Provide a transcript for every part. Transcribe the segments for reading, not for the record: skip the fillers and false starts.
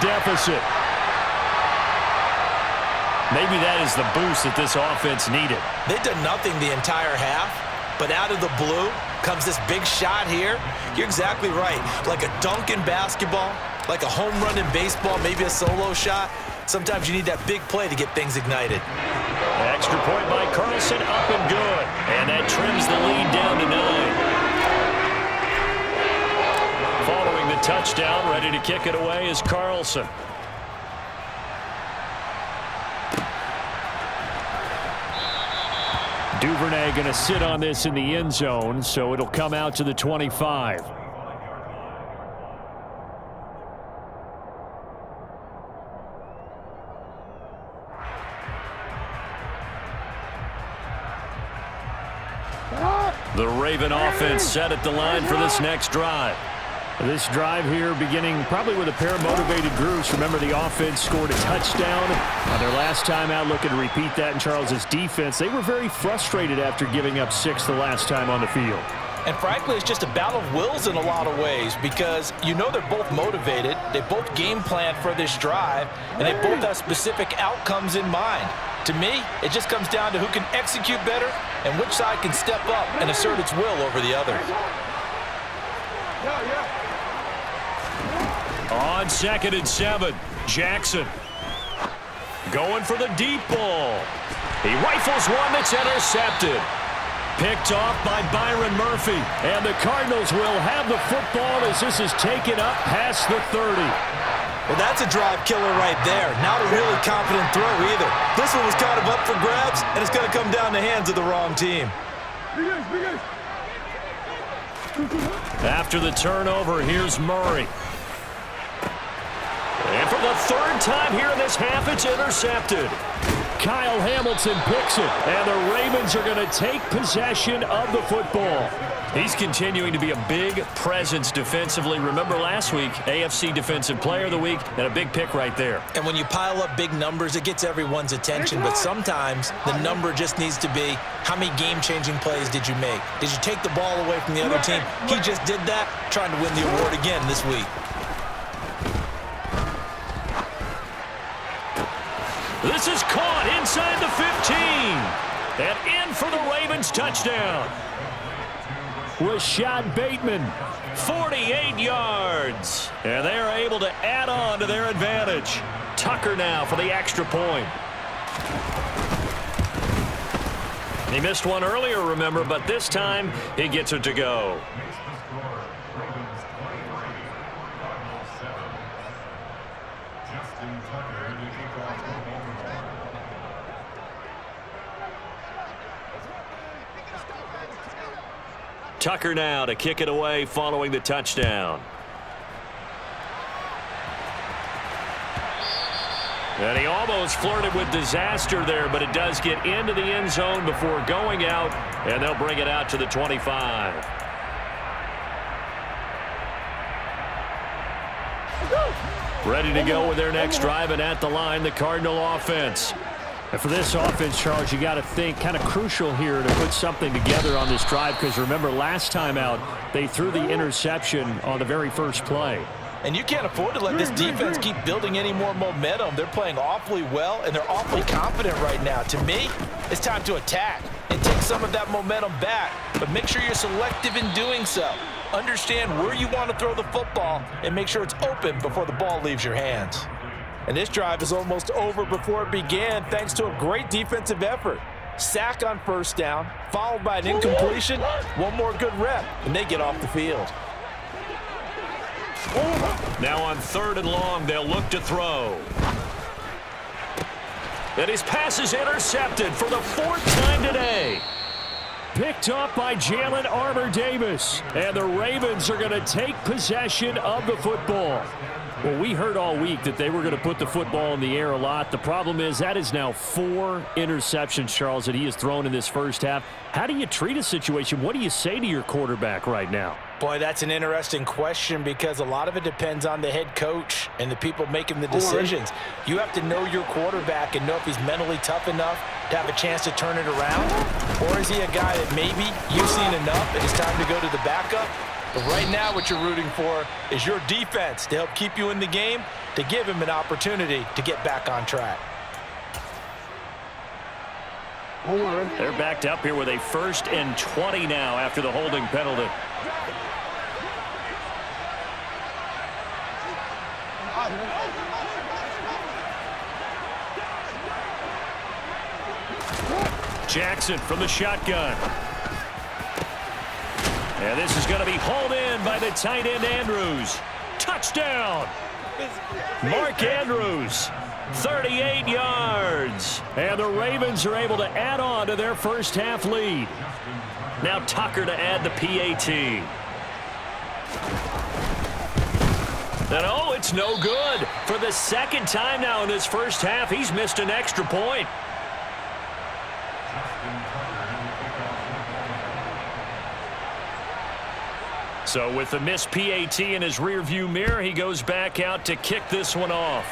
deficit. Maybe that is the boost that this offense needed. They've done nothing the entire half, but out of the blue comes this big shot here. You're exactly right. Like a dunk in basketball, like a home run in baseball, maybe a solo shot. Sometimes you need that big play to get things ignited. Extra point by Carlson, up and good. And that trims the lead down to 9. Following the touchdown, ready to kick it away is Carlson. Duvernay going to sit on this in the end zone, so it'll come out to the 25. The Raven offense set at the line for this next drive. This drive here beginning probably with a pair of motivated groups. Remember, the offense scored a touchdown on their last time out, looking to repeat that in Charles's defense. They were very frustrated after giving up 6 the last time on the field. And frankly, it's just a battle of wills in a lot of ways because you know they're both motivated. They both game plan for this drive, and they both have specific outcomes in mind. To me, it just comes down to who can execute better and which side can step up and assert its will over the other. On 2nd and 7, Jackson going for the deep ball. He rifles one that's intercepted. Picked off by Byron Murphy. And the Cardinals will have the football as this is taken up past the 30. Well, that's a drive killer right there. Not a really confident throw either. This one was kind of up for grabs, and it's going to come down the hands of the wrong team. After the turnover, here's Murray. And for the 3rd time here in this half, it's intercepted. Kyle Hamilton picks it, and the Ravens are going to take possession of the football. He's continuing to be a big presence defensively. Remember last week, AFC Defensive Player of the Week, and a big pick right there. And when you pile up big numbers, it gets everyone's attention. But sometimes the number just needs to be, how many game-changing plays did you make? Did you take the ball away from the other team? He just did that, trying to win the award again this week. This is caught inside the 15. And in for the Ravens touchdown. Rashad Bateman, 48 yards. And they are able to add on to their advantage. Tucker now for the extra point. He missed one earlier, remember, but this time he gets it to go. Tucker now to kick it away following the touchdown. And he almost flirted with disaster there, but it does get into the end zone before going out, and they'll bring it out to the 25. Ready to go with their next drive, and at the line, the Cardinal offense. And for this offense, Charles, you got to think kind of crucial here to put something together on this drive because remember last time out they threw the interception on the very first play. And you can't afford to let this defense keep building any more momentum. They're playing awfully well, and they're awfully confident right now. To me, it's time to attack and take some of that momentum back. But make sure you're selective in doing so. Understand where you want to throw the football and make sure it's open before the ball leaves your hands. And this drive is almost over before it began thanks to a great defensive effort. Sack on first down, followed by an incompletion. One more good rep, and they get off the field. Now on 3rd and long, they'll look to throw. And his pass is intercepted for the 4th time today. Picked up by Jalen Armour-Davis. And the Ravens are going to take possession of the football. Well, we heard all week that they were going to put the football in the air a lot. The problem is that is now 4 interceptions, Charles, that he has thrown in this first half. How do you treat a situation? What do you say to your quarterback right now? Boy, that's an interesting question because a lot of it depends on the head coach and the people making the decisions. You have to know your quarterback and know if he's mentally tough enough to have a chance to turn it around. Or is he a guy that maybe you've seen enough and it's time to go to the backup? But right now what you're rooting for is your defense to help keep you in the game, to give him an opportunity to get back on track. They're backed up here with a 1st and 20 now after the holding penalty. Jackson from the shotgun. And this is going to be hauled in by the tight end Andrews. Touchdown! Mark Andrews, 38 yards. And the Ravens are able to add on to their first half lead. Now Tucker to add the PAT. And oh, it's no good. For the 2nd time now in this first half, he's missed an extra point. So with the missed PAT in his rearview mirror, he goes back out to kick this one off.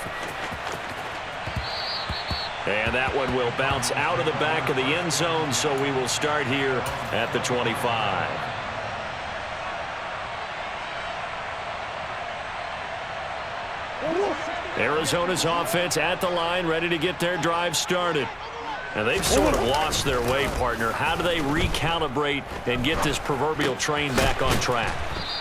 And that one will bounce out of the back of the end zone, so we will start here at the 25. Arizona's offense at the line, ready to get their drive started. And they've sort of lost their way, partner. How do they recalibrate and get this proverbial train back on track?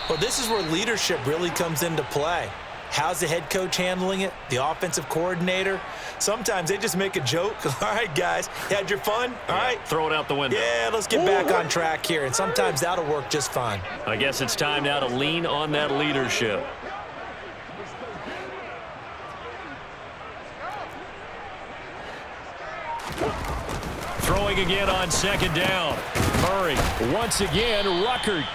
Well, this is where leadership really comes into play. How's the head coach handling it? The offensive coordinator? Sometimes they just make a joke. All right, guys, you had your fun? All right. Throw it out the window. Yeah, let's get back on track here. And sometimes that'll work just fine. I guess it's time now to lean on that leadership. Throwing again on 2nd down. Murray once again Ruckert.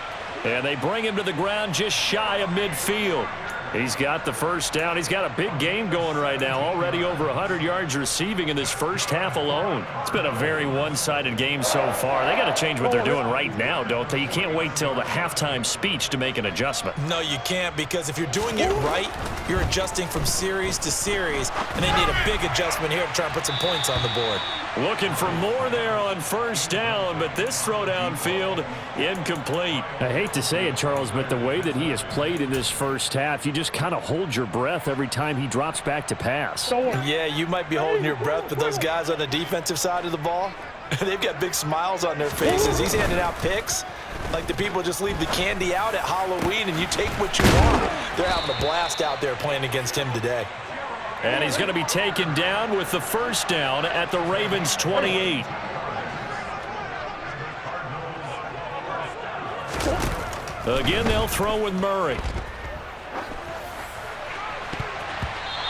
And they bring him to the ground just shy of midfield. He's got the first down. He's got a big game going right now. Already over 100 yards receiving in this first half alone. It's been a very one-sided game so far. They got to change what they're doing right now, don't they? You can't wait till the halftime speech to make an adjustment. No, you can't, because if you're doing it right, you're adjusting from series to series, and they need a big adjustment here to try and put some points on the board. Looking for more there on first down, but this throw downfield incomplete. I hate to say it, Charles, but the way that he has played in this first half, you just kind of hold your breath every time he drops back to pass. Yeah, you might be holding your breath, but those guys on the defensive side of the ball, they've got big smiles on their faces. He's handing out picks like the people just leave the candy out at Halloween and you take what you want. They're having a blast out there playing against him today. And he's going to be taken down with the first down at the Ravens' 28. Again, they'll throw with Murray.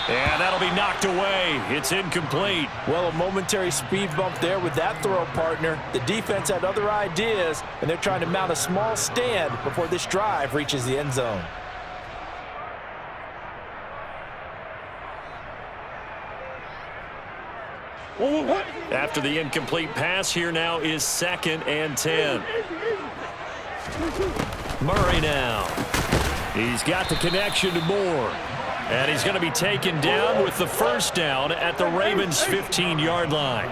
And that'll be knocked away. It's incomplete. Well, a momentary speed bump there with that throw, partner. The defense had other ideas, and they're trying to mount a small stand before this drive reaches the end zone. After the incomplete pass, here now is 2nd and 10. Murray now. He's got the connection to Moore. And he's going to be taken down with the first down at the Ravens' 15-yard line.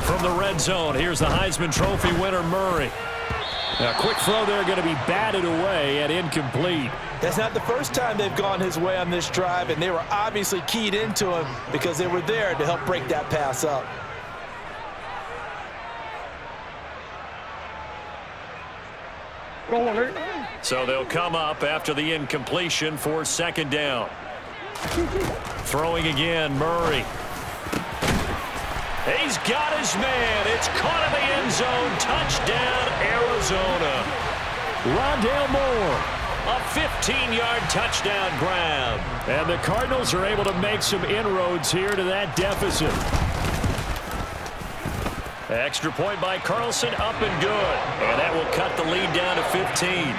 From the red zone, here's the Heisman Trophy winner, Murray. A quick throw there, going to be batted away and incomplete. That's not the first time they've gone his way on this drive, and they were obviously keyed into him because they were there to help break that pass up. So they'll come up after the incompletion for 2nd down. Throwing again, Murray. He's got his man. It's caught in the end zone. Touchdown, Arizona. Rondale Moore, a 15-yard touchdown grab. And the Cardinals are able to make some inroads here to that deficit. Extra point by Carlson, up and good. And that will cut the lead down to 15.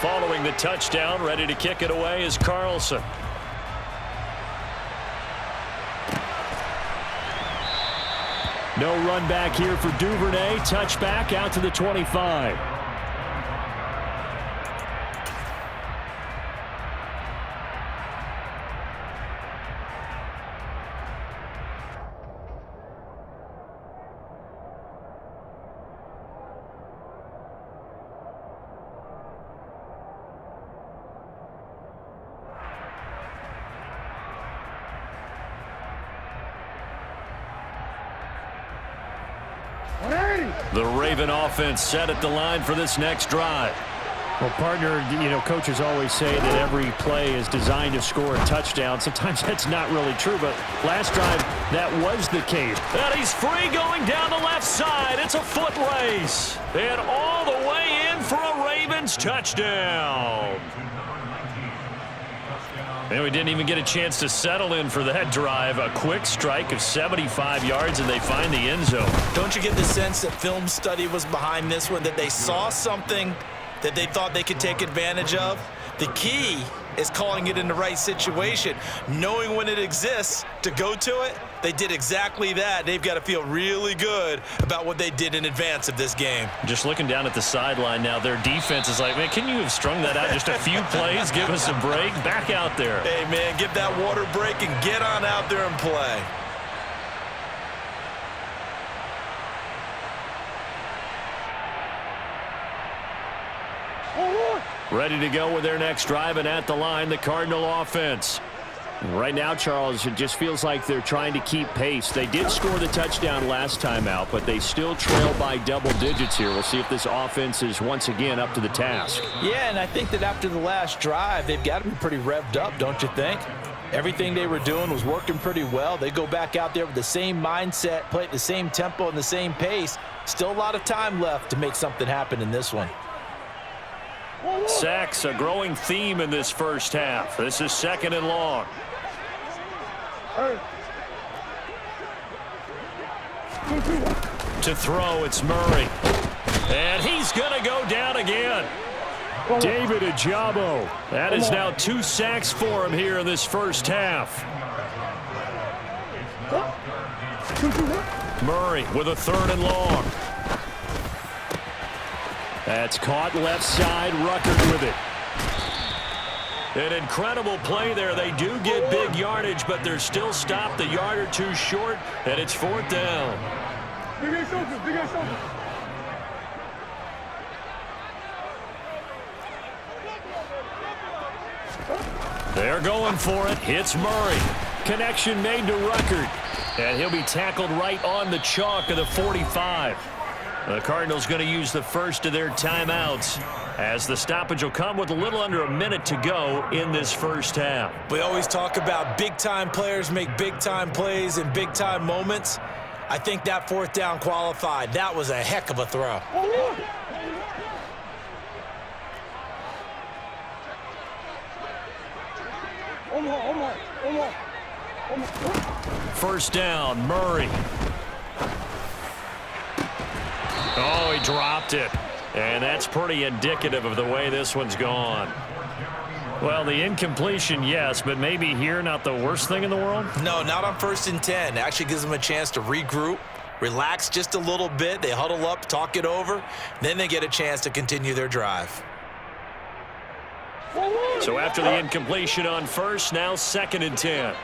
Following the touchdown, ready to kick it away is Carlson. No run back here for Duvernay. Touchback out to the 25. The Raven offense set at the line for this next drive. Well, partner, coaches always say that every play is designed to score a touchdown. Sometimes that's not really true, but last drive, that was the case. And he's free going down the left side. It's a foot race. And all the way in for a Ravens touchdown. And we didn't even get a chance to settle in for that drive. A quick strike of 75 yards, and they find the end zone. Don't you get the sense that film study was behind this one, that they saw something that they thought they could take advantage of? The key is calling it in the right situation, knowing when it exists to go to it. They did exactly that. They've got to feel really good about what they did in advance of this game. Just looking down at the sideline now, their defense is like, man, can you have strung that out just a few plays? Give us a break. Back out there. Hey, man, give that water break and get on out there and play. Ready to go with their next drive, and at the line, the Cardinal offense. Right now, Charles, it just feels like they're trying to keep pace. They did score the touchdown last time out, but they still trail by double digits here. We'll see if this offense is once again up to the task. Yeah, and I think that after the last drive, they've got to be pretty revved up, don't you think? Everything they were doing was working pretty well. They go back out there with the same mindset, play at the same tempo and the same pace. Still a lot of time left to make something happen in this one. Sacks, a growing theme in this first half. This is 2nd and long. To throw, it's Murray. And he's going to go down again. David Ajabo. That is now 2 sacks for him here in this first half. Murray with a 3rd and long. That's caught left side. Ruckert with it. An incredible play there. They do get big yardage, but they're still stopped a yard or two short, and it's 4th down. They're going for it. It's Murray. Connection made to Ruckert, and he'll be tackled right on the chalk of the 45. The Cardinals going to use the first of their timeouts, as the stoppage will come with a little under a minute to go in this first half. We always talk about big-time players make big-time plays in big-time moments. I think that 4th down qualified. That was a heck of a throw. First down, Murray. Oh, he dropped it. And that's pretty indicative of the way this one's gone. Well, the incompletion, yes, but maybe here not the worst thing in the world? No, not on 1st and 10. Actually gives them a chance to regroup, relax just a little bit. They huddle up, talk it over. Then they get a chance to continue their drive. So after the incompletion on 1st, now 2nd and 10.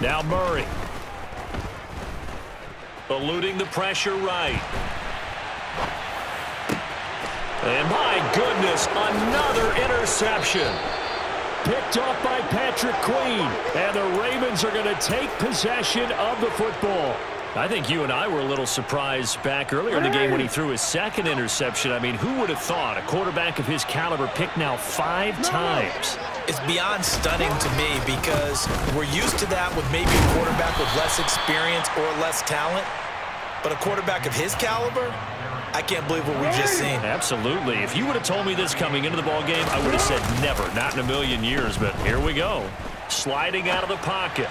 Now Murray. Eluding the pressure right. And my goodness, another interception. Picked off by Patrick Queen. And the Ravens are going to take possession of the football. I think you and I were a little surprised back earlier in the game when he threw his 2nd interception. I mean, who would have thought a quarterback of his caliber picked now 5 times? It's beyond stunning to me because we're used to that with maybe a quarterback with less experience or less talent. But a quarterback of his caliber, I can't believe what we've just seen. Absolutely. If you would have told me this coming into the ball game, I would have said never, not in a million years. But here we go. Sliding out of the pocket.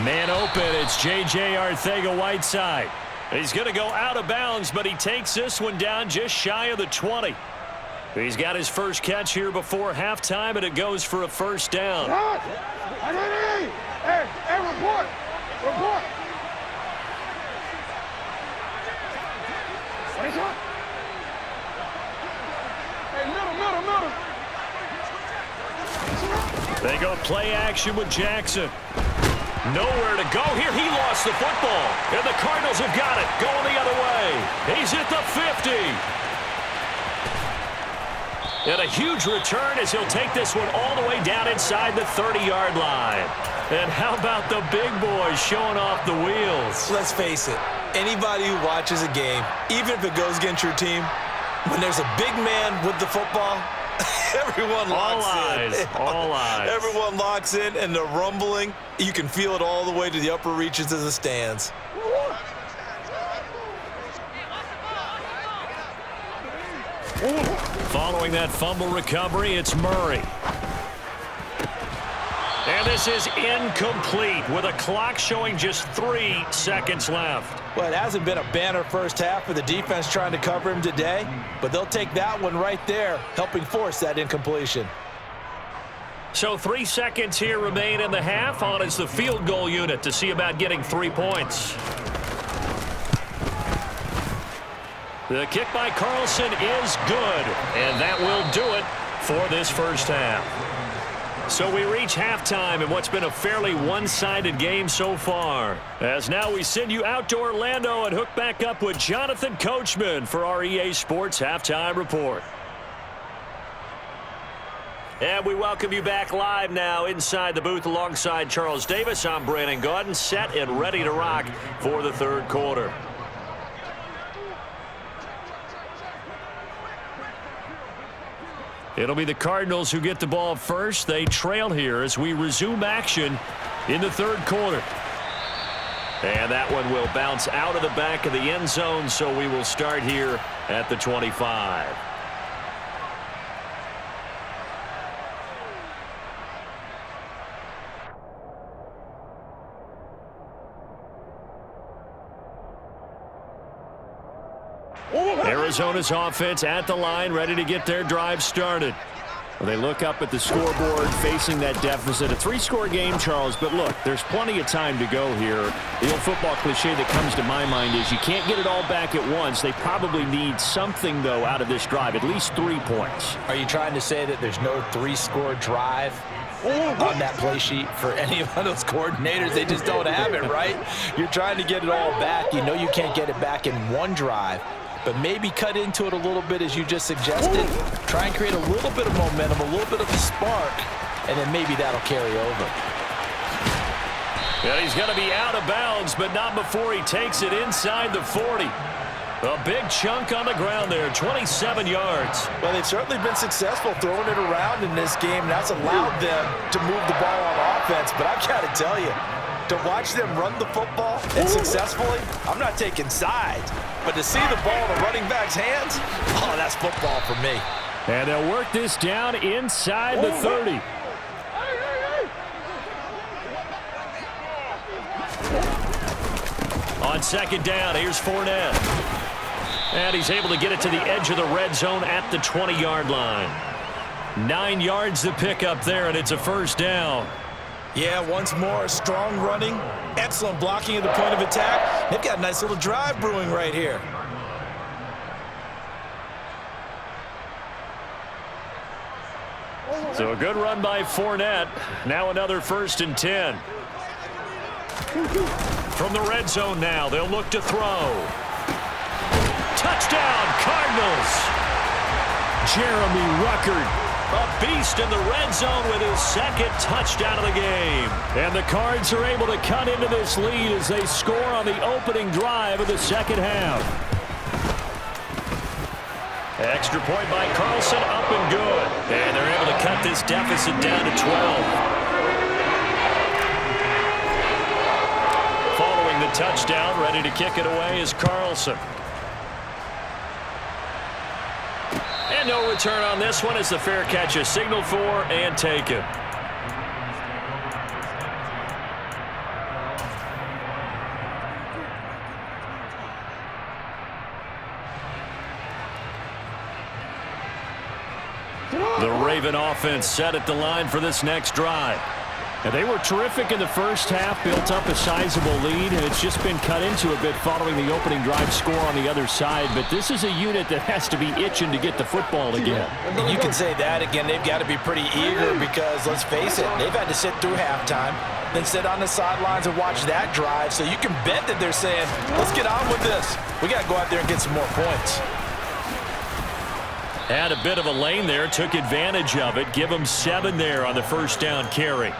Man open, it's J.J. Arcega-Whiteside. He's going to go out of bounds, but he takes this one down just shy of the 20. He's got his first catch here before halftime, and it goes for a first down. Hey, report! Report! Hey, middle. They go play action with Jackson. Nowhere to go here. He lost the football. And the Cardinals have got it. Going the other way. He's at the 50. And a huge return as he'll take this one all the way down inside the 30-yard line. And how about the big boys showing off the wheels? Let's face it, anybody who watches a game, even if it goes against your team, when there's a big man with the football, everyone locks in. All eyes. Everyone locks in, and the rumbling, you can feel it all the way to the upper reaches of the stands. Following that fumble recovery, it's Murray. And this is incomplete with a clock showing just 3 seconds left. Well, it hasn't been a banner first half for the defense trying to cover him today, but they'll take that one right there, helping force that incompletion. So 3 seconds here remain in the half. On is the field goal unit to see about getting 3 points. The kick by Carlson is good, and that will do it for this first half. So we reach halftime in what's been a fairly one-sided game so far. As now we send you out to Orlando and hook back up with Jonathan Coachman for our EA Sports Halftime Report. And we welcome you back live now inside the booth alongside Charles Davis. I'm Brandon Gaudin, set and ready to rock for the third quarter. It'll be the Cardinals who get the ball first. They trail here as we resume action in the third quarter. And that one will bounce out of the back of the end zone, so we will start here at the 25. Arizona's offense at the line, ready to get their drive started. Well, they look up at the scoreboard, facing that deficit. A 3-score game, Charles, but look, there's plenty of time to go here. The old football cliche that comes to my mind is you can't get it all back at once. They probably need something, though, out of this drive, at least 3 points. Are you trying to say that there's no 3-score drive on that play sheet for any of those coordinators? They just don't have it, right? You're trying to get it all back. You know you can't get it back in one drive, but maybe cut into it a little bit as you just suggested. Try and create a little bit of momentum, a little bit of a spark, and then maybe that'll carry over. Yeah, he's going to be out of bounds, but not before he takes it inside the 40. A big chunk on the ground there, 27 yards. Well, they've certainly been successful throwing it around in this game, and that's allowed them to move the ball on offense. But I've got to tell you, to watch them run the football and successfully, I'm not taking sides, but to see the ball in the running back's hands, oh, that's football for me. And they'll work this down inside the 30. On second down, here's Fournette. And he's able to get it to the edge of the red zone at the 20-yard line. 9 yards to pick up there, and it's a first down. Yeah, once more, strong running, excellent blocking at the point of attack. They've got a nice little drive brewing right here. So a good run by Fournette. Now another 1st and 10. From the red zone now, they'll look to throw. Touchdown, Cardinals! Jeremy Ruckert, a beast in the red zone with his 2nd touchdown of the game. And the Cards are able to cut into this lead as they score on the opening drive of the second half. Extra point by Carlson, up and good. And they're able to cut this deficit down to 12. Following the touchdown, ready to kick it away is Carlson. And no return on this one as the fair catch is signaled for and taken. The Raven offense set at the line for this next drive. And they were terrific in the first half, built up a sizable lead, and it's just been cut into a bit following the opening drive score on the other side. But this is a unit that has to be itching to get the football again. And you can say that again. They've got to be pretty eager because, let's face it, they've had to sit through halftime, then sit on the sidelines and watch that drive. So you can bet that they're saying, let's get on with this. We got to go out there and get some more points. Had a bit of a lane there, took advantage of it. Give him 7 there on the first down carry.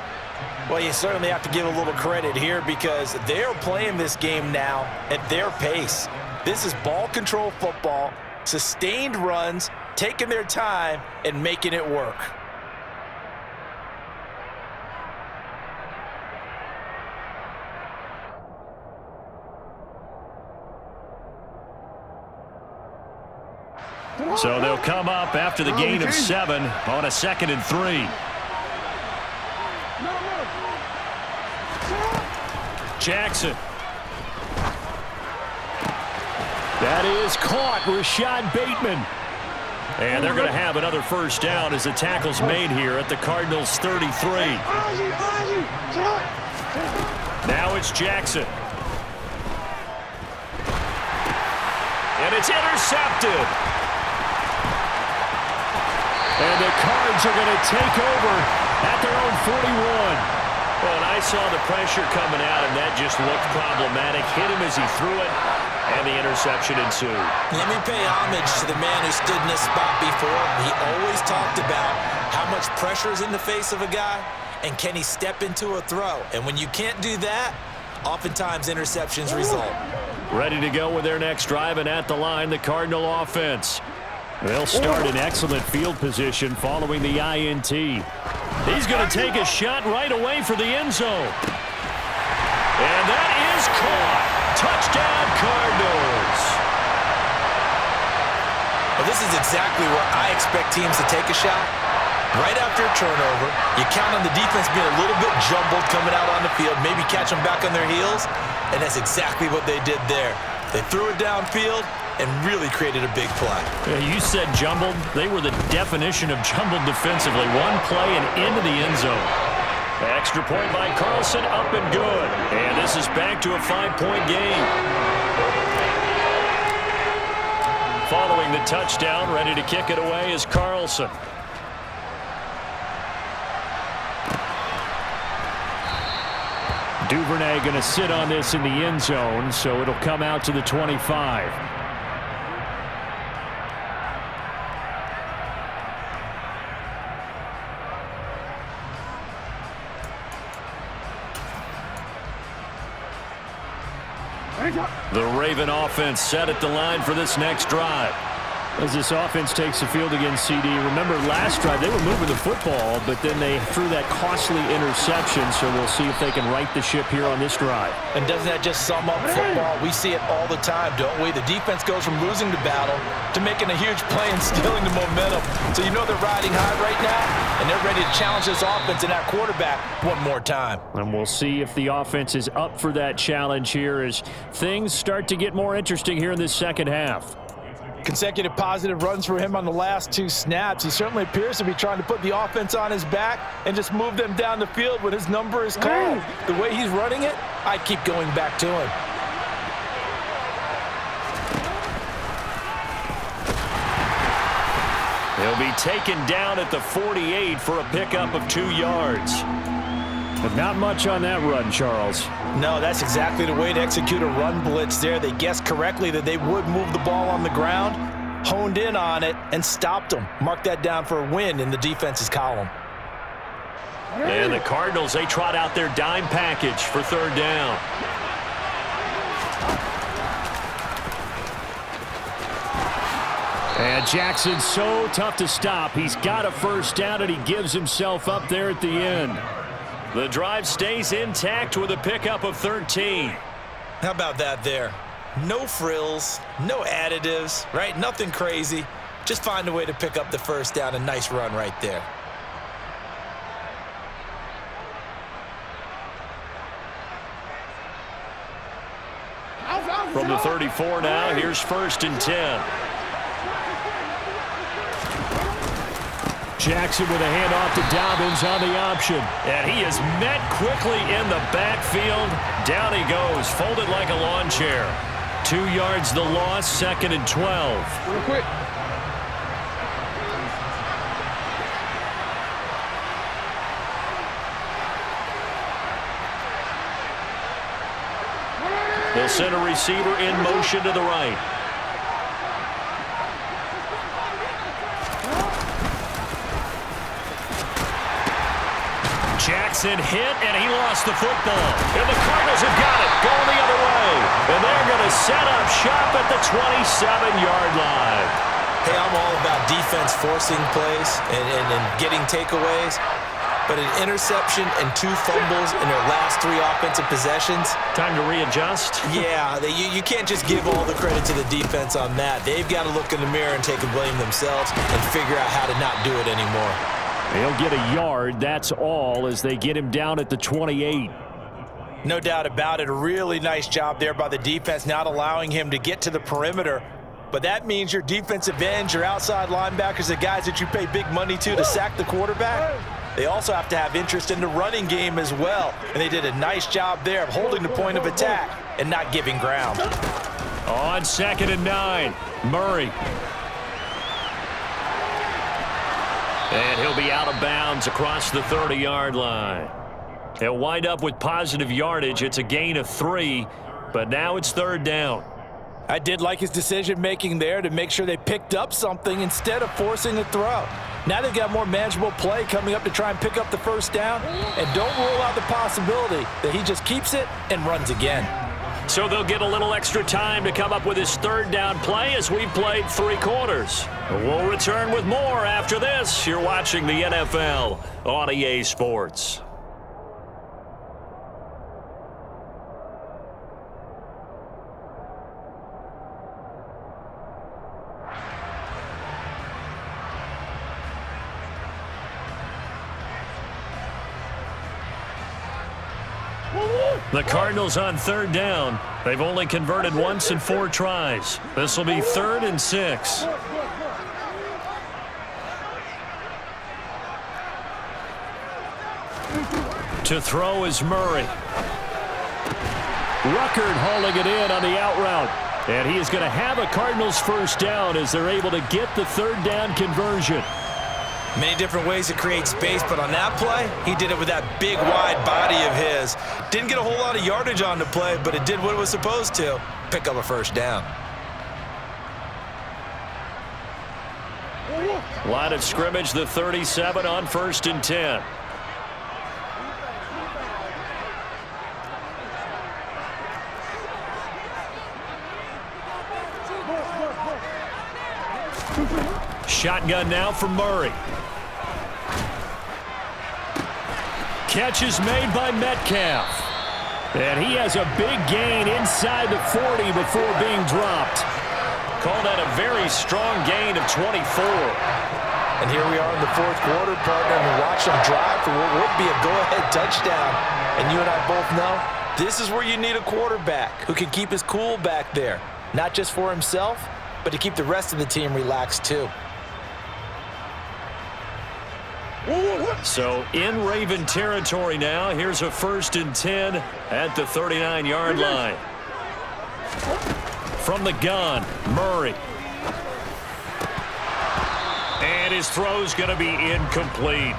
Well, you certainly have to give a little credit here because they're playing this game now at their pace. This is ball control football, sustained runs, taking their time, and making it work. So they'll come up after the gain of 7 on a 2nd and 3. Jackson. That is caught. Rashad Bateman. And they're going to have another first down as the tackle's made here at the Cardinals' 33. Now it's Jackson. And it's intercepted. And the Cards are going to take over at their own 41. Well, and I saw the pressure coming out, and that just looked problematic. Hit him as he threw it, and the interception ensued. Let me pay homage to the man who stood in this spot before. He always talked about how much pressure is in the face of a guy, and can he step into a throw. And when you can't do that, oftentimes interceptions result. Ready to go with their next drive, and at the line, the Cardinal offense. They'll start in excellent field position following the INT. He's going to take a shot right away for the end zone. And that is caught. Touchdown, Cardinals. Well, this is exactly where I expect teams to take a shot. Right after a turnover, you count on the defense being a little bit jumbled coming out on the field, maybe catch them back on their heels, and that's exactly what they did there. They threw it downfield and really created a big play. Yeah, you said jumbled. They were the definition of jumbled defensively. One play and into the end zone. Extra point by Carlson, up and good. And this is back to a 5-point game. Following the touchdown, ready to kick it away is Carlson. Duvernay going to sit on this in the end zone, so it'll come out to the 25. The Raven offense set at the line for this next drive. As this offense takes the field against CD, remember last drive they were moving the football, but then they threw that costly interception, so we'll see if they can right the ship here on this drive. And doesn't that just sum up football? We see it all the time, don't we? The defense goes from losing the battle to making a huge play and stealing the momentum. So you know they're riding high right now, and they're ready to challenge this offense and that quarterback one more time. And we'll see if the offense is up for that challenge here as things start to get more interesting here in this second half. Consecutive positive runs for him on the last 2 snaps. He certainly appears to be trying to put the offense on his back and just move them down the field when his number is called. The way he's running it, I keep going back to him. He'll be taken down at the 48 for a pickup of 2 yards. But not much on that run, Charles. No, that's exactly the way to execute a run blitz there. They guessed correctly that they would move the ball on the ground, honed in on it, and stopped them. Mark that down for a win in the defense's column. And the Cardinals, they trot out their dime package for 3rd down. And Jackson's so tough to stop. He's got a first down, and he gives himself up there at the end. The drive stays intact with a pickup of 13. How about that there? No frills, no additives, right? Nothing crazy. Just find a way to pick up the first down. A nice run right there. From the 34 now, here's 1st and 10. Jackson with a handoff to Dobbins on the option. And he is met quickly in the backfield. Down he goes, folded like a lawn chair. 2 yards the loss, 2nd and 12. Real quick. They'll send a receiver in motion to the right. Jackson hit, and he lost the football. And the Cardinals have got it, going the other way. And they're going to set up shop at the 27-yard line. Hey, I'm all about defense forcing plays and getting takeaways. But an interception and 2 fumbles in their last 3 offensive possessions. Time to readjust? Yeah, you can't just give all the credit to the defense on that. They've got to look in the mirror and take the blame themselves and figure out how to not do it anymore. He'll get a yard, that's all, as they get him down at the 28. No doubt about it. A really nice job there by the defense, not allowing him to get to the perimeter. But that means your defensive ends, your outside linebackers, the guys that you pay big money to sack the quarterback, they also have to have interest in the running game as well. And they did a nice job there of holding the point of attack and not giving ground. On 2nd and 9, Murray. And he'll be out of bounds across the 30-yard line. He'll wind up with positive yardage. It's a gain of 3, but now it's 3rd down. I did like his decision-making there to make sure they picked up something instead of forcing a throw. Now they've got more manageable play coming up to try and pick up the 1st down, and don't rule out the possibility that he just keeps it and runs again. So they'll get a little extra time to come up with his 3rd down play as we've played 3 quarters. We'll return with more after this. You're watching the NFL on EA Sports. The Cardinals on 3rd down. They've only converted once in 4 tries. This will be 3rd and 6. To throw is Murray. Ruckert hauling it in on the out route. And he is going to have a Cardinals 1st down as they're able to get the 3rd down conversion. Many different ways to create space, but on that play, he did it with that big, wide body of his. Didn't get a whole lot of yardage on the play, but it did what it was supposed to, pick up a 1st down. Line of scrimmage, the 37 on 1st and 10. Shotgun now for Murray. Catch is made by Metcalf. And he has a big gain inside the 40 before being dropped. Called that a very strong gain of 24. And here we are in the 4th quarter, partner, and watch them drive for what would be a go-ahead touchdown. And you and I both know this is where you need a quarterback who can keep his cool back there. Not just for himself, but to keep the rest of the team relaxed too. So in Raven territory now. Here's a 1st and 10 at the 39-yard line. From the gun, Murray. And his throw's going to be incomplete.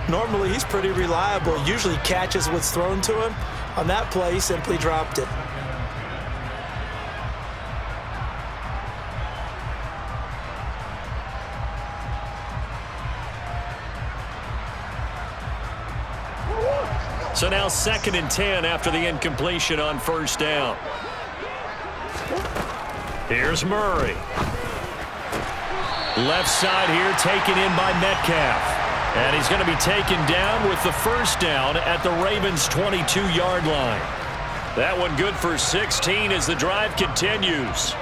Normally, he's pretty reliable. Usually catches what's thrown to him. On that play, he simply dropped it. So now 2nd and 10 after the incompletion on 1st down. Here's Murray. Left side here taken in by Metcalf. And he's going to be taken down with the 1st down at the Ravens' 22-yard line. That one good for 16 as the drive continues.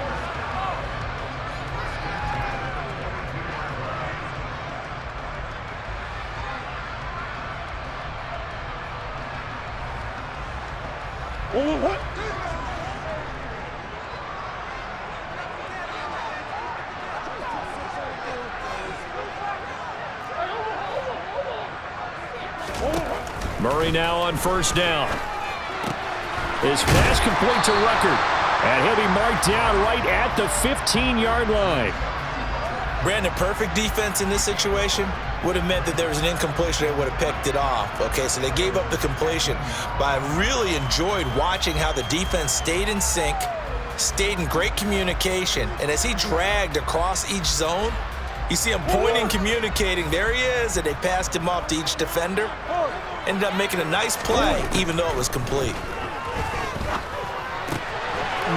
Murray now on 1st down. His pass complete to Ruckert. And he'll be marked down right at the 15-yard line. Brandon, perfect defense in this situation would have meant that there was an incompletion. They would have picked it off. Okay, so they gave up the completion. But I really enjoyed watching how the defense stayed in sync, stayed in great communication. And as he dragged across each zone, you see him pointing, communicating. There he is, and they passed him off to each defender. Ended up making a nice play, even though it was complete.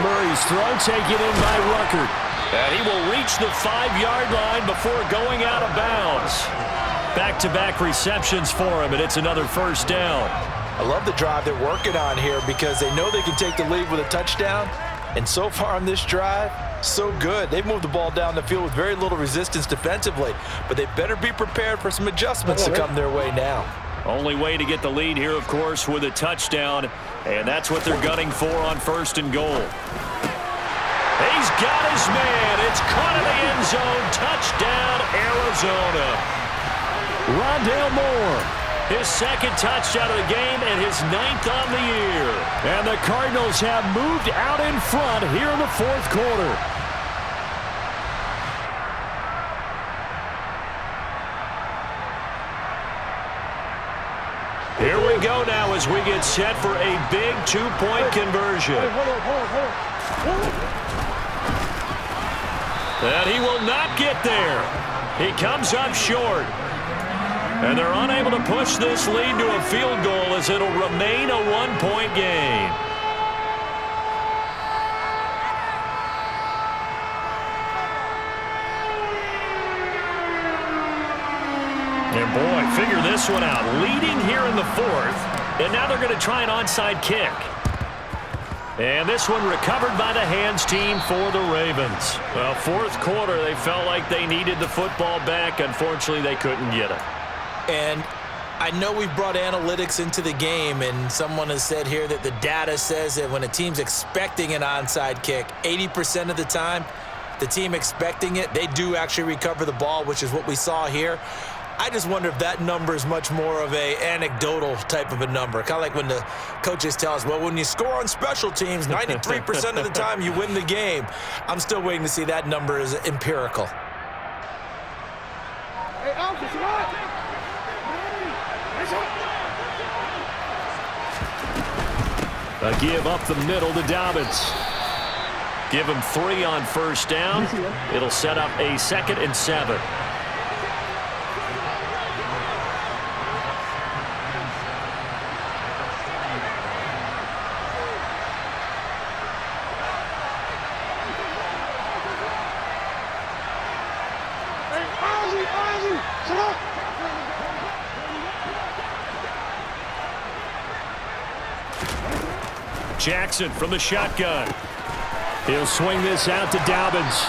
Murray's throw taken in by Ruckert. And he will reach the 5-yard line before going out of bounds. Back-to-back receptions for him, and it's another first down. I love the drive they're working on here because they know they can take the lead with a touchdown. And so far on this drive, so good. They've moved the ball down the field with very little resistance defensively, but they better be prepared for some adjustments to come their way now. Only way to get the lead here, of course, with a touchdown, and that's what they're gunning for on 1st and goal. He's got his man. It's caught in the end zone. Touchdown, Arizona. Rondale Moore, his 2nd touchdown of the game and his 9th on the year. And the Cardinals have moved out in front here in the 4th quarter. Here we go now as we get set for a big 2-point conversion. And he will not get there. He comes up short. And they're unable to push this lead to a field goal as it'll remain a 1-point game. And boy, figure this one out. Leading here in the 4th. And now they're going to try an onside kick. And this one recovered by the hands team for the Ravens. Well, 4th quarter, they felt like they needed the football back. Unfortunately, they couldn't get it. And I know we've brought analytics into the game, and someone has said here that the data says that when a team's expecting an onside kick, 80% of the time, the team expecting it, they do actually recover the ball, which is what we saw here. I just wonder if that number is much more of a anecdotal type of a number. Kind of like when the coaches tell us, well, when you score on special teams, 93% of the time you win the game. I'm still waiting to see that number is empirical. Hey, Alfred, come on. A give up the middle to Dobbins. Give him 3 on 1st down. It'll set up a 2nd and 7. Jackson from the shotgun. He'll swing this out to Dobbins.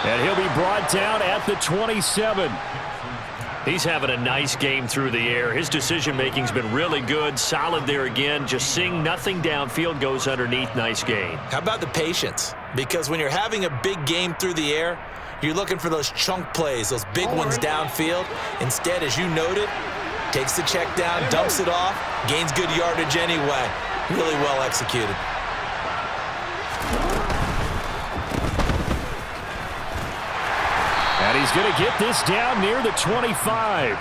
And he'll be brought down at the 27. He's having a nice game through the air. His decision-making's been really good. Solid there again. Just seeing nothing downfield, goes underneath. Nice gain. How about the patience? Because when you're having a big game through the air, you're looking for those chunk plays, those big ones downfield. Instead, as you noted, takes the check down, dumps it off, gains good yardage anyway. Really well executed. And he's going to get this down near the 25.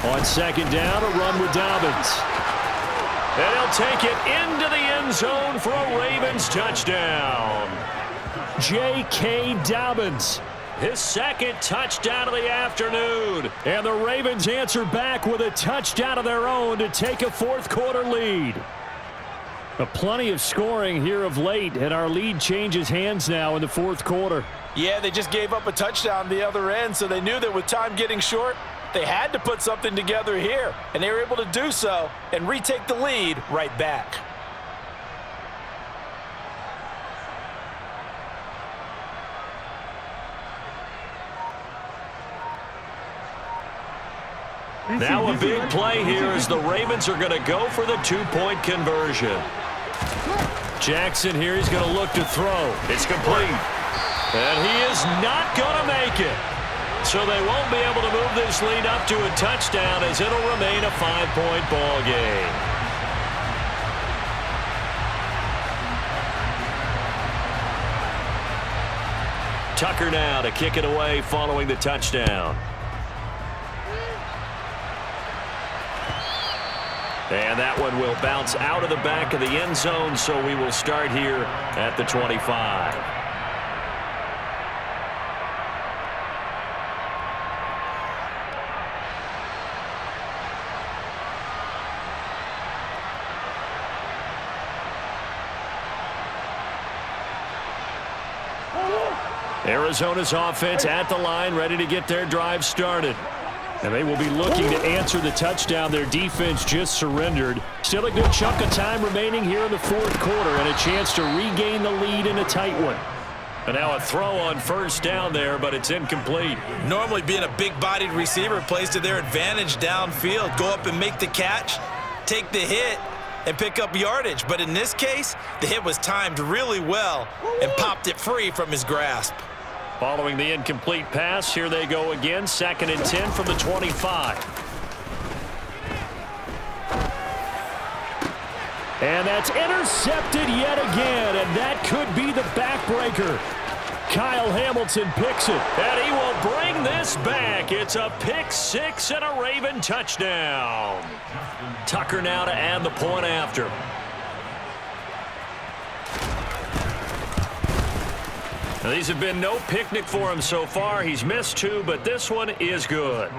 On 2nd down, a run with Dobbins. And he'll take it into the end zone for a Ravens touchdown. J.K. Dobbins, his 2nd touchdown of the afternoon. And the Ravens answer back with a touchdown of their own to take a 4th quarter lead. Plenty of scoring here of late, and our lead changes hands now in the 4th quarter. Yeah, they just gave up a touchdown the other end, so they knew that with time getting short, they had to put something together here, and they were able to do so and retake the lead right back. Now a big play here as the Ravens are going to go for the 2-point conversion. Jackson here, he's going to look to throw. It's complete. And he is not going to make it. So they won't be able to move this lead up to a touchdown as it'll remain a 5-point ball game. Tucker now to kick it away following the touchdown. And that one will bounce out of the back of the end zone, so we will start here at the 25. Arizona's offense at the line, ready to get their drive started. And they will be looking to answer the touchdown their defense just surrendered. Still a good chunk of time remaining here in the fourth quarter and a chance to regain the lead in a tight one. And now a throw on first down there, but it's incomplete. Normally being a big-bodied receiver plays to their advantage downfield. Go up and make the catch, take the hit, and pick up yardage. But in this case, the hit was timed really well and popped it free from his grasp. Following the incomplete pass, here they go again. 2nd and 10 from the 25. And that's intercepted yet again, and that could be the backbreaker. Kyle Hamilton picks it, and he will bring this back. It's a pick six and a Raven touchdown. Tucker now to add the point after. Now, these have been no picnic for him so far. He's missed 2, but this one is good.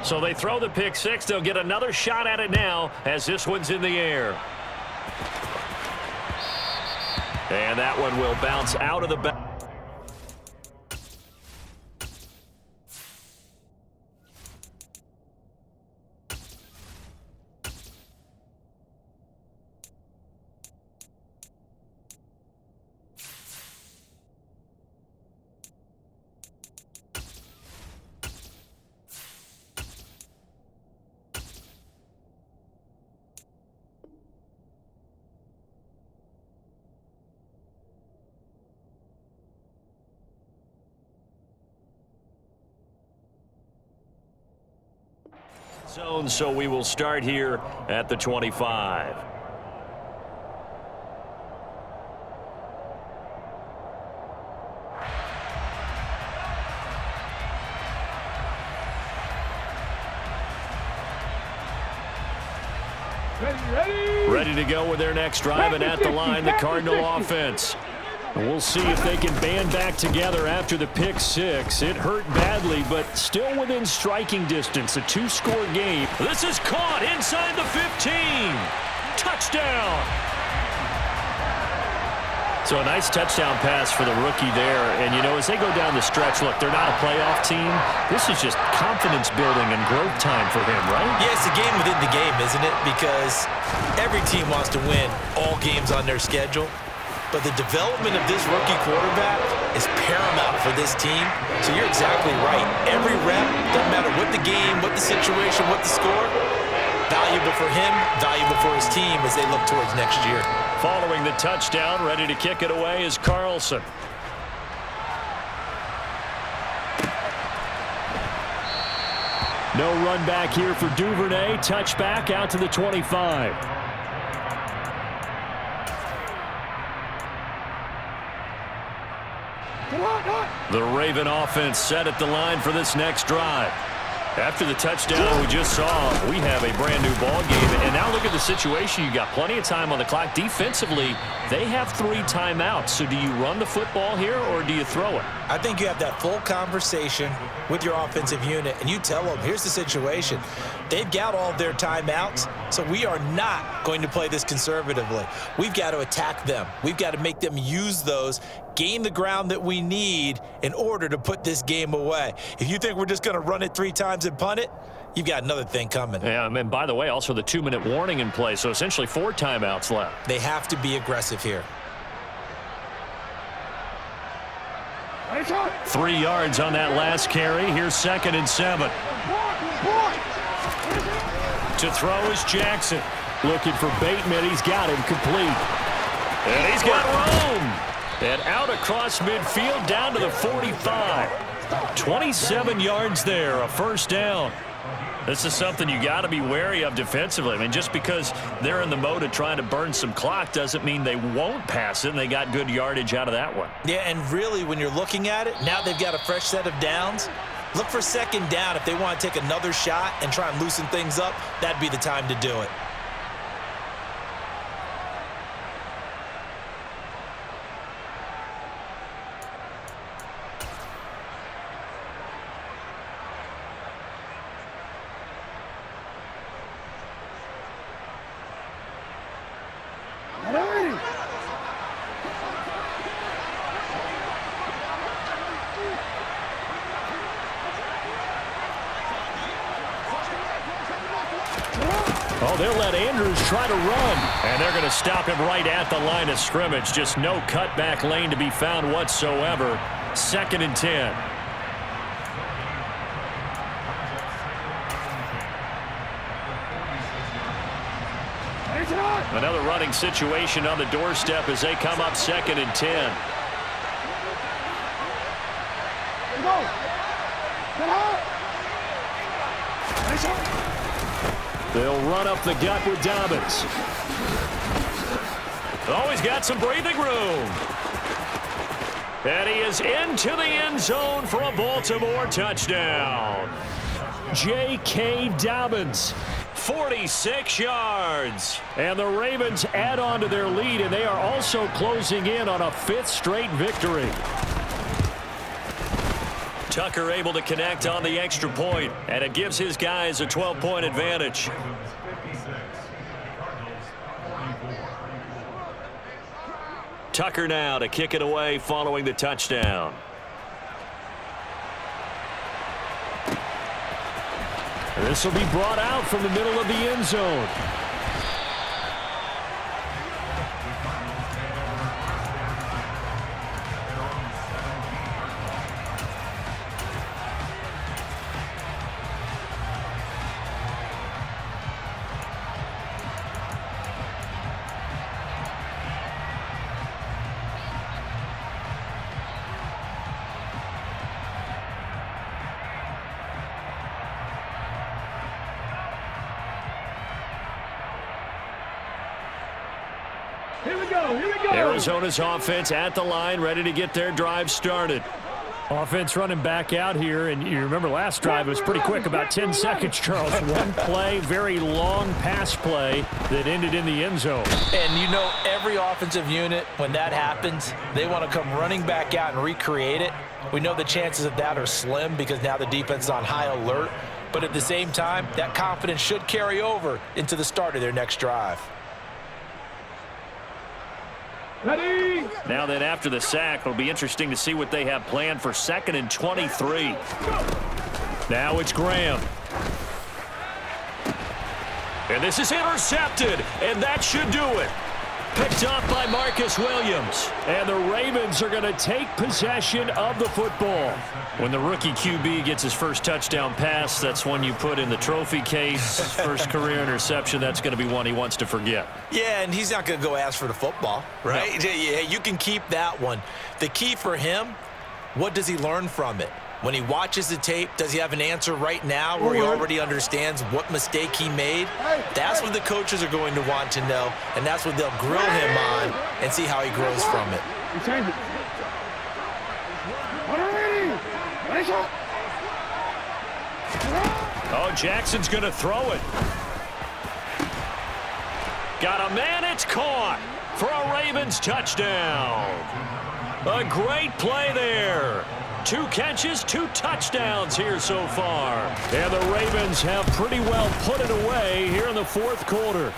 So they throw the pick six. They'll get another shot at it now as this one's in the air. And that one will bounce out of the back. Zone, so we will start here at the 25. Ready to go with their next drive, and at the line, the Cardinal offense. And we'll see if they can band back together after the pick six. It hurt badly, but still within striking distance. A 2-score game. This is caught inside the 15. Touchdown. So a nice touchdown pass for the rookie there. And, you know, as they go down the stretch, look, they're not a playoff team. This is just confidence building and growth time for him, right? Yeah, it's a game within the game, isn't it? Because every team wants to win all games on their schedule. But the development of this rookie quarterback is paramount for this team. So you're exactly right. Every rep, doesn't matter what the game, what the situation, what the score, valuable for him, valuable for his team as they look towards next year. Following the touchdown, ready to kick it away is Carlson. No run back here for Duvernay. Touchback out to the 25. The Raven offense set at the line for this next drive. After the touchdown we just saw, we have a brand new ball game. And now look at the situation. You got plenty of time on the clock. Defensively, they have 3 timeouts. So do you run the football here or do you throw it? I think you have that full conversation with your offensive unit, and you tell them, here's the situation. They've got all their timeouts, so we are not going to play this conservatively. We've got to attack them. We've got to make them use those, gain the ground that we need in order to put this game away. If you think we're just going to run it 3 times and punt it, you've got another thing coming. Yeah, and by the way, also the 2-minute warning in play, so essentially 4 timeouts left. They have to be aggressive here. 3 yards on that last carry. Here's 2nd and 7. To throw is Jackson. Looking for Bateman. He's got him complete. And he's got room. And out across midfield down to the 45. 27 yards there, a first down. This is something you got to be wary of defensively. I mean, just because they're in the mode of trying to burn some clock doesn't mean they won't pass it, and they got good yardage out of that one. Yeah, and really, when you're looking at it, now they've got a fresh set of downs. Look for second down if they want to take another shot and try and loosen things up. That'd be the time to do it. Oh, they'll let Andrews try to run. And they're going to stop him right at the line of scrimmage. Just no cutback lane to be found whatsoever. 2nd and 10. Another running situation on the doorstep as they come up 2nd and 10. They'll run up the gut with Dobbins. Oh, he's got some breathing room. And he is into the end zone for a Baltimore touchdown. J.K. Dobbins, 46 yards. And the Ravens add on to their lead, and they are also closing in on a 5th straight victory. Tucker able to connect on the extra point, and it gives his guys a 12-point advantage. Tucker now to kick it away following the touchdown. This will be brought out from the middle of the end zone. Arizona's offense at the line, ready to get their drive started. Offense running back out here, and you remember last drive was pretty quick, about 10 seconds, Charles. One play, very long pass play that ended in the end zone. And you know every offensive unit, when that happens, they want to come running back out and recreate it. We know the chances of that are slim because now the defense is on high alert. But at the same time, that confidence should carry over into the start of their next drive. Ready? Now then, after the sack, it'll be interesting to see what they have planned for 2nd and 23. Now it's Graham. And this is intercepted, and that should do it. Picked up by Marcus Williams. And the Ravens are going to take possession of the football. When the rookie QB gets his first touchdown pass, that's one you put in the trophy case. First career interception, that's going to be one he wants to forget. Yeah, and he's not going to go ask for the football, right? No. Yeah, you can keep that one. The key for him, what does he learn from it? When he watches the tape, does he have an answer right now where he already understands what mistake he made? That's what the coaches are going to want to know, and that's what they'll grill him on and see how he grows from it. Oh, Jackson's going to throw it. Got a man, it's caught for a Ravens touchdown. A great play there. 2 catches, 2 touchdowns here so far. And the Ravens have pretty well put it away here in the 4th quarter.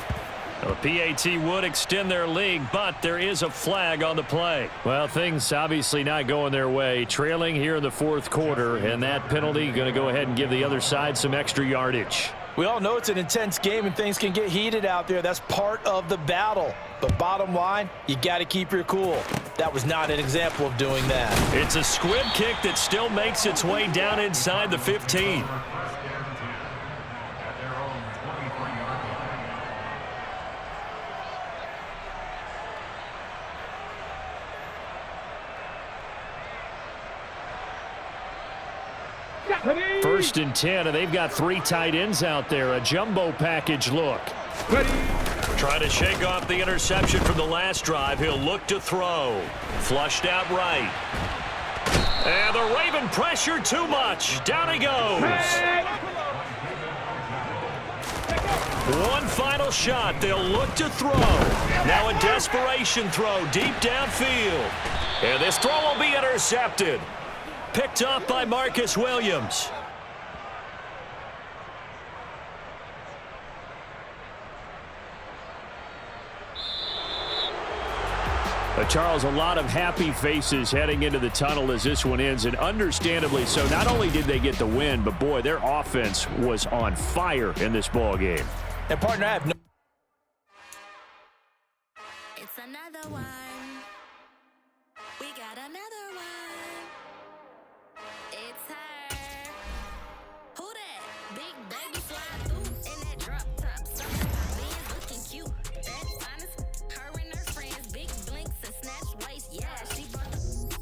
The PAT would extend their lead, but there is a flag on the play. Well, things obviously not going their way. Trailing here in the 4th quarter, and that penalty going to go ahead and give the other side some extra yardage. We all know it's an intense game and things can get heated out there. That's part of the battle. But bottom line, you got to keep your cool. That was not an example of doing that. It's a squib kick that still makes its way down inside the 15. First and 10, and they've got 3 tight ends out there. A jumbo package look. Ready. Trying to shake off the interception from the last drive. He'll look to throw. Flushed out right. And the Raven pressure too much. Down he goes. One final shot. They'll look to throw. Now a desperation throw deep downfield. And this throw will be intercepted. Picked up by Marcus Williams. Charles, a lot of happy faces heading into the tunnel as this one ends, and understandably so. Not only did they get the win, but, boy, their offense was on fire in this ball game. And, partner, I have no... It's another one. We got another one. It's her. Who that? Big baby fly through in that drop top. Something looking cute. That's honest. Her and her friends, big blinks and snatch waist. Yeah, she bought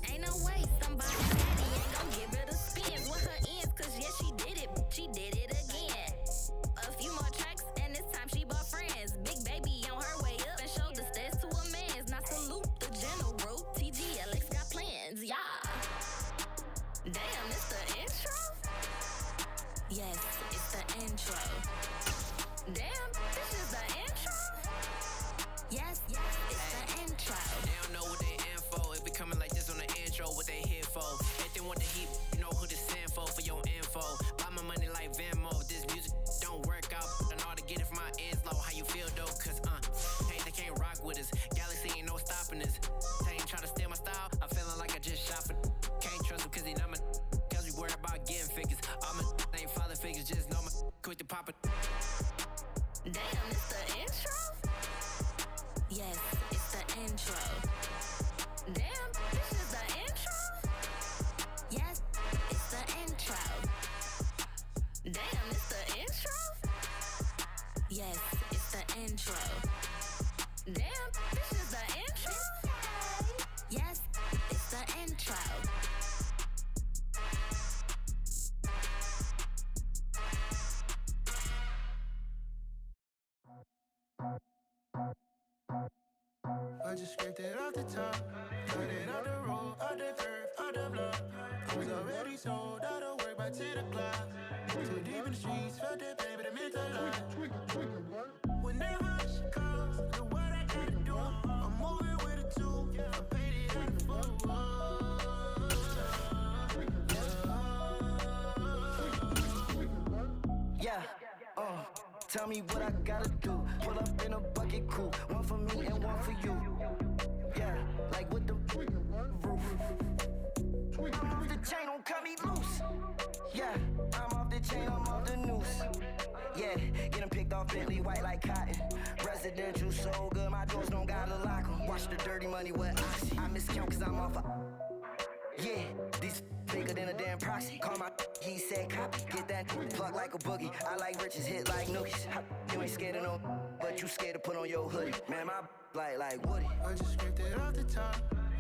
ain't no way somebody daddy ain't gon' give her the spins with her ends. Cause yeah, she did it. She did it again. A few more tracks and this time she bought friends. Big baby on her way up and showed the stairs to a man's. Now salute the general. TGLX got plans, yeah. Damn, it's the intro? Yes, it's the intro. Damn, this is the intro? Yes, it's the intro. They don't know what they in for. It be coming like this on the intro, what they here for. If they want the heat, you know who to send for your info. Buy my money like Venmo. This music don't work out. I know how to get it from my ends low. How you feel though? Cause hey, they can't rock with us. Galaxy ain't no stopping us. They ain't trying to steal my style. I'm feeling like I just shot for. Can't trust him cause he not my. Cause we worried about getting figures. All my ain't father figures. Just know my quick to pop it. Damn, it's the intro? Yes, it's the intro. Damn, this is the intro? Yes, it's the intro. Damn, it's the intro? Yes, it's the intro. Damn, this is the intro? Yes, it's the intro. I just scraped it off the top, cut it out the road, out the curve, out the block. I was already sold, out of work by 10 o'clock. Too deep in the streets, felt that baby, that meant a lot. Whenever she calls, do what I gotta do. I'm moving with a two, I paid it out the full. Yeah, tell me what I gotta do. Pull up in a bucket coupe, one for me and one for you. Yeah, like with the roof. I'm off the chain, don't cut me loose. Yeah, I'm off the chain, I'm off the noose. Yeah, getting picked off Bentley, white like cotton. Residential so good, my doors don't gotta lock 'em. Watch the dirty money with oxy. I miscount cause I'm off a. Yeah, these bigger than a damn proxy. Call my he said copy. Get that plug like a boogie. I like riches, hit like nookies. You ain't scared of no, but you scared to put on your hoodie. Man, my like Woody. I just scraped it off the top,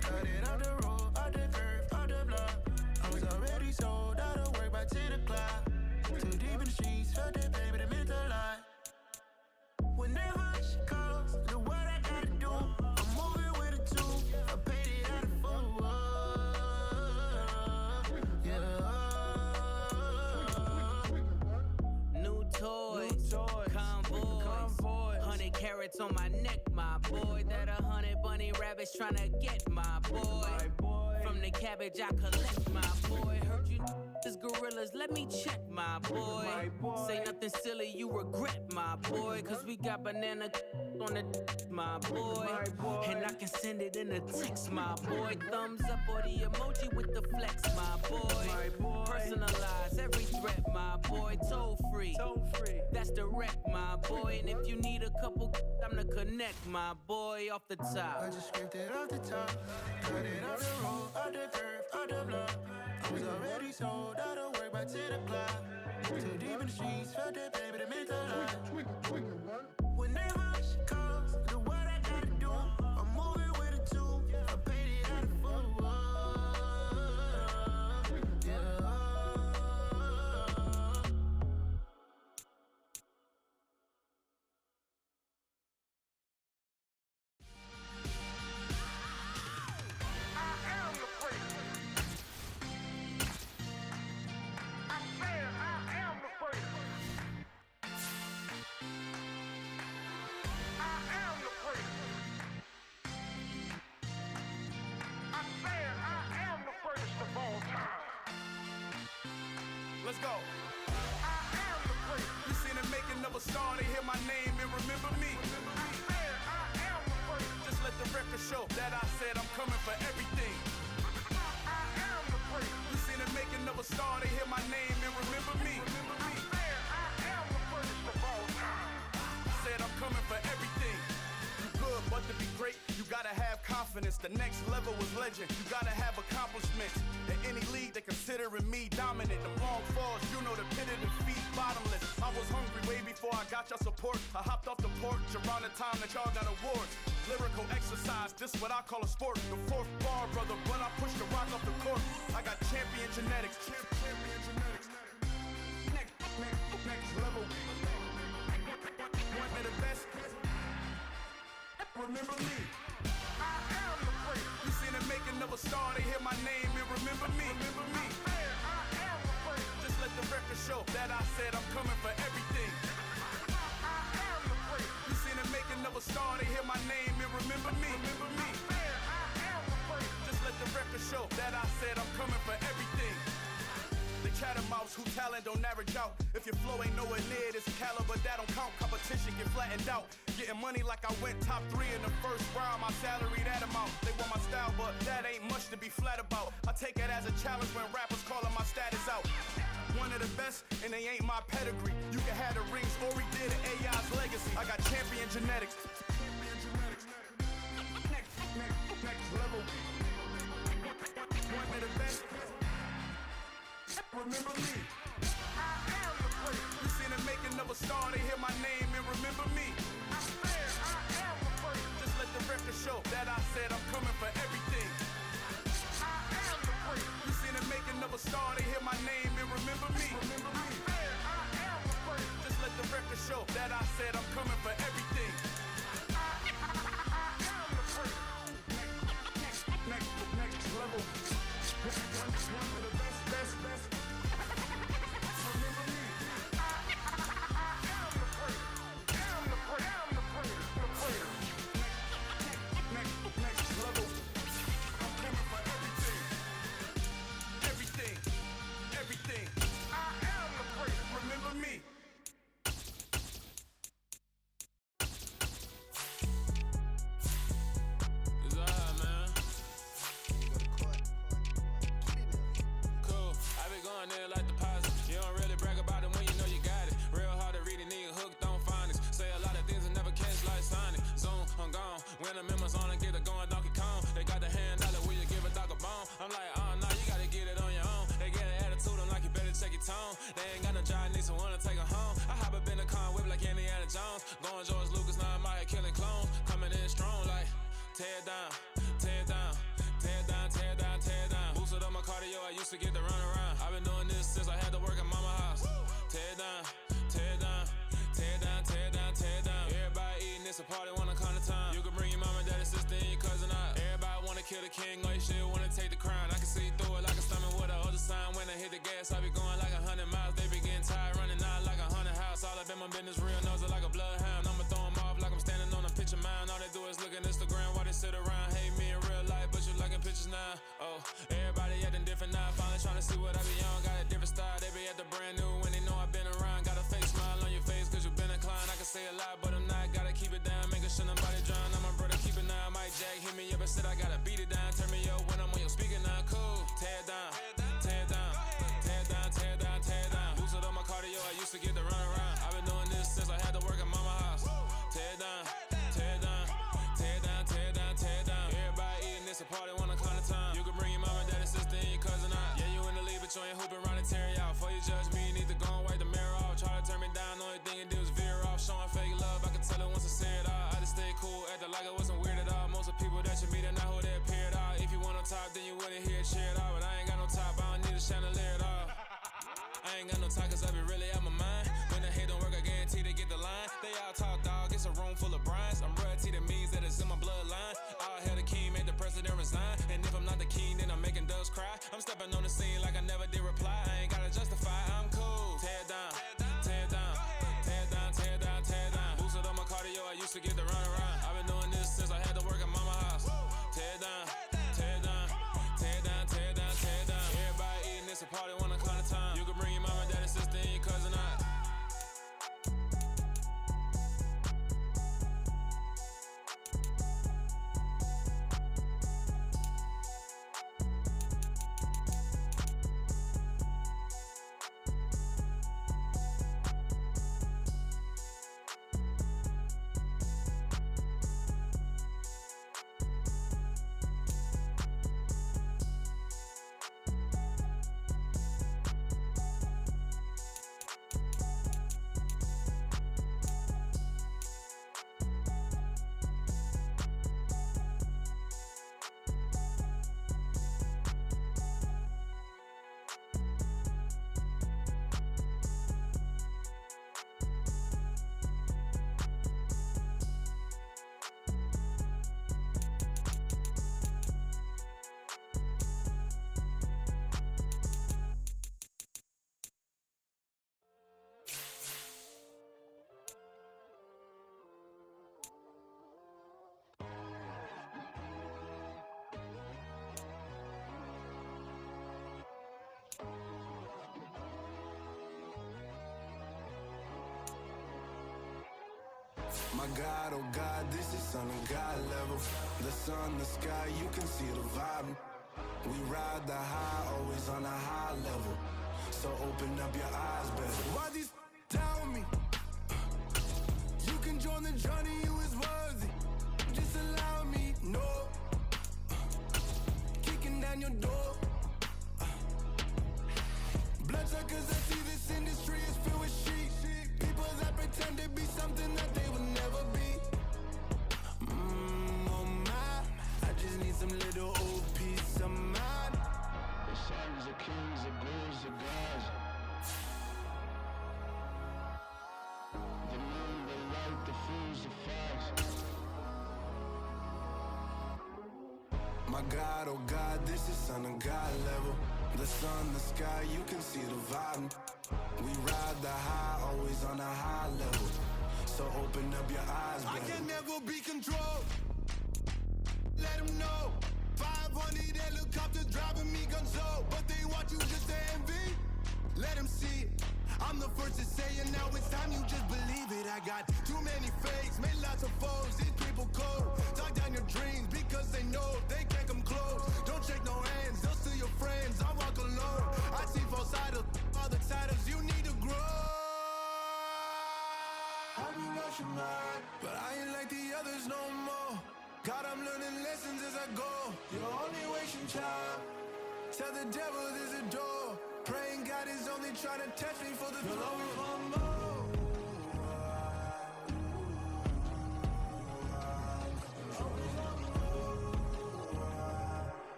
cut it out the road, out the curve, out the block. I was already sold, out of work by 10 o'clock. Too deep in the streets, felt that baby, that meant a lot. Whenever she calls, do what I gotta do. I'm moving with a two, I paid it out of full. New toys, convoys, 100 carats on my neck, my boy. That 100 bunny rabbits tryna get my boy. From the cabbage I collect, my boy. Heard you is gorillas, let me check, my boy. Say nothing silly, you regret, my boy. Cause we got banana on the my boy. And I can send it in a text, my boy. Thumbs up or the emoji with the flex, my boy. Personalize every threat, my boy. Toll free, that's direct, my boy. And if you need a couple, I'm to connect, my boy, off the top. I just scraped it off the top, cut it out the road, out the curve, out the block. I was already sold, out of work by 10 o'clock. Too deep in the streets, felt that baby, that meant a lot. Whenever she calls, do what I gotta do. I'm moving with a two, I paid it out of full. let's go. I am the great. You seen the making of a star, they hear my name and remember me. I am the great. Just let the record show that I said I'm coming for everything. I am the great. You seen the making of a star, they hear my name and remember me. I am the greatest of all time. Said I'm coming for everything. You good, but to be great, you gotta have confidence. The next level was legend. You gotta have accomplishments. In any league, they considering me dominant. The long falls, you know the pit of defeat, bottomless. I was hungry way before I got your support. I hopped off the porch around the time that y'all got awards. Lyrical exercise, this what I call a sport. The fourth bar, brother, but I pushed the rock off the court. I got champion genetics. Champion genetics. Next level. One of the best. Remember me. I am the great. You seen the making of a star, they hear my name and remember me. Remember me. I am the great. Just let the record show that I said I'm coming for everything. I am the great. You seen the making of a star, they hear my name and remember me. Remember me. I am the great. Just let the record show that I said I'm coming for everything. The chattermouths who talent don't average out. If your flow ain't nowhere near this caliber, that don't count. Competition get flattened out. Getting money like I went top 3 in the first round. My salary that amount. They want my style, but that ain't much to be flat about. I take it as a challenge when rappers calling my status out. One of the best, and they ain't my pedigree. You can have the rings, or we did an AI's legacy. I got champion genetics. Next level. One of the best. Remember me. I am the great. You seen the making of a star, they hear my name and remember me. I am the great. Just let the record show that I said I'm coming for everything. I am the great. You seen the making of a star, they hear my name and remember me. I am the great. Just let the record show that I said I'm coming for everything. I am the great. Next level. One of the best. Remember me. I am the great. I'm the great. Next level. I'm coming for everything. I am the great. Remember me. It's alright, man. Cool. I be going there like deposit. You don't really brag about it when you know you got it. Real hard to read a nigga hooked on phonics. Say a lot of things and never catch like Sonic. Zoom, I'm gone. When the members on and get it going Donkey Kong. They got the hand dollar, will you give a dog a bone? I'm like, oh no, you gotta get it on your own. They get an attitude, I'm like, you better check your tone. They ain't got no job, need someone to take her home. I hop up in the car, whip like Indiana Jones. Going George Lucas, now I'm out here killing clones. Coming in strong like, tear down, tear down. Tear down, tear down, tear down. Boosted up my cardio, I used to get to run around. I've been doing this since I had to work at mama house. Tear down, tear down, tear down, tear down, tear down. Everybody eating, it's a party, wanna come to time. You can bring your mama, daddy, sister, and your cousin out. Everybody wanna kill the king, or you shit wanna take the crown. I can see through it like a stomach with a other sign. When I hit the gas, I be going like 100 miles. They be getting tired, running out like 100 house. All up in my business, real nose like a bloodhound. I'ma throw them off like I'm standing on a picture mound. All they do is look at Instagram while they sit around. Hate me in real life, but you liking pictures now. Oh, everybody acting different now. Finally trying to see what I be on. Got a different style, they be at the brand new when they know I've been around. Got a fake smile on your face cause you been inclined. I can say a lot, but I'm not. Gotta keep it down, making sure nobody drown. I'm my brother, keep it now. Mike Jack hit me up and said I gotta beat it down. Turn me up when I'm on your speaker now. Cool, tear down, tear down, tear down, tear down, tear down. Boosted up my cardio, I used to get to run around. I've been doing this since I had to work at mama house. Tear down, tear down, tear down, tear down, tear down. Everybody eating, it's a party, wanna come to time. You can bring your mama, daddy, sister, and your cousin out. Yeah, you in the league, but you ain't hooping around and tearing out. Before you judge me, you need to go and wipe the mirror off. Try to turn me down, only thing you did was veer off. Showing fake love, I can tell it once I say it all. I just stay cool, acting like I wasn't weird at all. Most of the people that you meet are not who they appear at all. If you want on top, then you wouldn't hear it cheer at all. But I ain't got no top, I don't need a chandelier at all. I ain't got no time cause I be really out my mind. When the hate don't work, I guarantee they get the line. They all talk dog, it's a room full of brines. I'm royalty, that means that it's in my bloodline. All hail the king, made the president resign. And if I'm not the king, then I'm making doves cry. I'm stepping on the scene like I never did reply. I ain't gotta justify, I'm cool. Tear down, tear down, tear down, tear down, tear down. Boosted up my cardio, I used to get to run around. I've been doing this since I had to work at mama house. Tear down, tear down, tear down, tear down, tear down. Everybody eating, it's a party, wanna come to time. You can bring your mama, My God, oh God, this is son of God level. The sun, the sky, you can see the vibe. We ride the high, always on a high level. So open up your eyes, baby. Why these tell me? You can join the journey, you is worthy. Just allow me, no. Kicking down your door. Bloodsuckers, I see this industry is filled with sheep. People that pretend to be something that they will never be. Oh my, I just need some little old peace of mind. The sons of kings, the ghouls, the gods. The moon, the light, the fools, the facts. My God, oh God, this is son of God level. The sun, the sky, you can see the vibe. We ride the high, always on a high level. So open up your eyes, baby. I can never be controlled. Let them know. 500 helicopters driving me gonzo. But they want you just to envy. Let them see it. I'm the first to say it, now it's time you just believe it. I got too many fakes, made lots of foes. These people cold. Talk down your dreams because they know they can't come close. Don't shake no hands, they'll steal your friends. I walk alone. I see false idols, other titles. You need to grow. Have you lost your mind? But I ain't like the others no more. God, I'm learning lessons as I go. You're only wasting time. Tell the devil there's a door. Praying God is only trying to test me for the throne.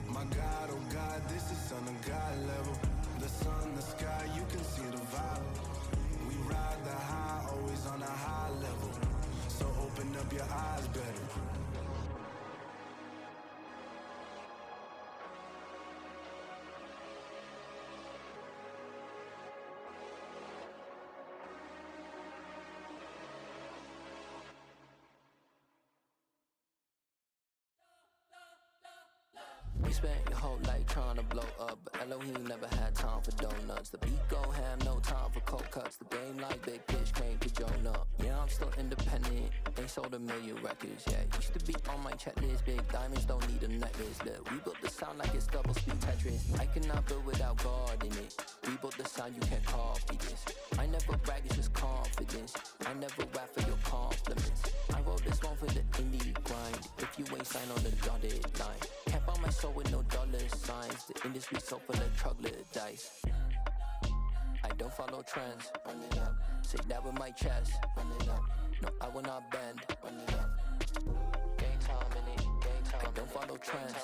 My God, oh God, this is son of God level. The sun, the sky, you can see the vibe. We ride the high, always on a high level. So open up your eyes, baby. You spent your whole life trying to blow up, but Elohim never had time for donuts. The beat go ham, no time for cold cuts. The game like big fish came to Jonah. Yeah, I'm still independent. They sold 1 million records. Yeah, used to be on my checklist. Big diamonds don't need a necklace. Look, we built the sound like it's double speed Tetris. I cannot build without God in it. We built the sound, you can't copy this. I never brag, it's just confidence. I never rap for your compliments. I wrote this one for the indie grind. If you ain't signed on the dotted line, can't buy my soul with no dollar signs. The industry so full of troglodytes. I don't follow trends. Run it up. Say that with my chest. Run it up. No, I will not bend. Run it up. Game time in it. Game time. I don't follow trends.